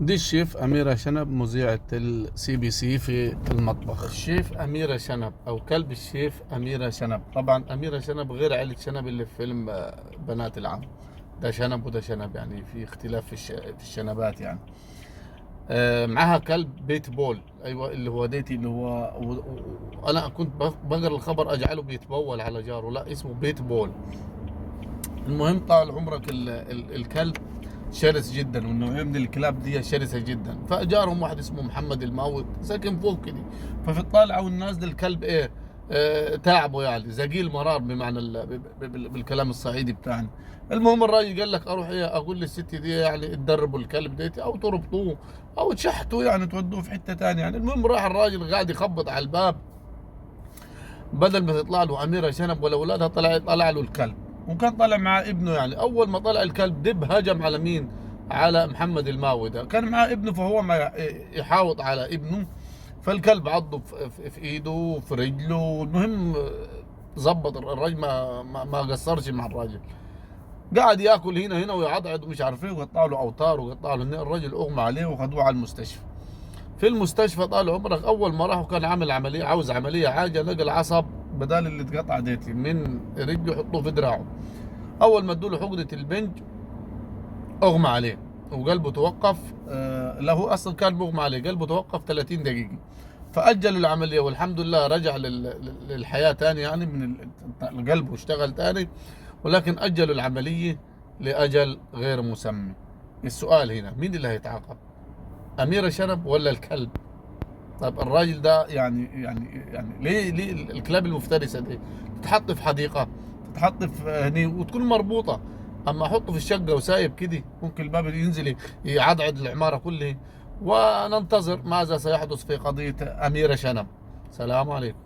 دي الشيف أميرة شنب مذيعة السي بي سي في المطبخ. الشيف أميرة شنب أو كلب الشيف أميرة شنب. طبعا أميرة شنب غير عيلة شنب اللي في فيلم بنات العم. ده شنب وده شنب، يعني في اختلاف في الشنبات يعني. معاها كلب بيت بول، ايوه اللي هو ديتي، اللي هو انا كنت بقرا الخبر اجعله بيتبول على جاره، لا اسمه بيت بول. المهم طال عمرك الكلب شرس جدا، والنوعيه من الكلاب دي شرسه جدا. فجارهم واحد اسمه محمد الماوت ساكن فوق كده، ففي الطالعه والنازله الكلب ايه، تعبه يعني زقيل مرار بمعنى بالكلام الصعيدي بتاعنا. المهم الراجل قال لك اروح ايه اقول للست دي يعني تدربوا الكلب ديتي او تربطوه او تشحتوه يعني تودوه في حته ثانيه يعني. المهم راح الراجل قاعد يخبط على الباب، بدل ما تطلع له اميره شنب ولا اولادها طلع له الكلب، وكان طالع مع ابنه. يعني اول ما طلع الكلب دب هجم على مين؟ على محمد الماوي. ده كان معاه ابنه، فهو ما يحاوط على ابنه، فالكلب عضه في ايده وفي رجله. المهم ظبط الراجل، ما قصرش مع الراجل، قاعد ياكل هنا ويعضعض ومش عارف ايه، وقطع له اوتار وقطع له الراجل اغمى عليه وخدوه على المستشفى. في المستشفى طال عمرك اول ما راحوا كان عامل عمليه، عاوز عمليه حاجه، لقى العصب بدال اللي اتقطع ديتي من رجله يحطوه في دراعه. اول ما ادوا له حقنه البنج اغمى عليه وقلبه توقف. له اصلا كان مغمى عليه، قلبه توقف 30 دقيقه. فاجلوا العمليه والحمد لله رجع للحياه تاني، يعني من القلب واشتغل تاني، ولكن اجلوا العمليه لاجل غير مسمى. السؤال هنا مين اللي هيتعاقب؟ اميره شنب ولا الكلب؟ طب الراجل ده يعني ليه الكلاب المفترسه دي تتحط في حديقه، تتحط في هني وتكون مربوطه؟ اما احطه في الشقه وسايب كده ممكن الباب ينزل يعضعض العماره كلها. وننتظر ماذا سيحدث في قضيه اميره شنب. سلام عليكم.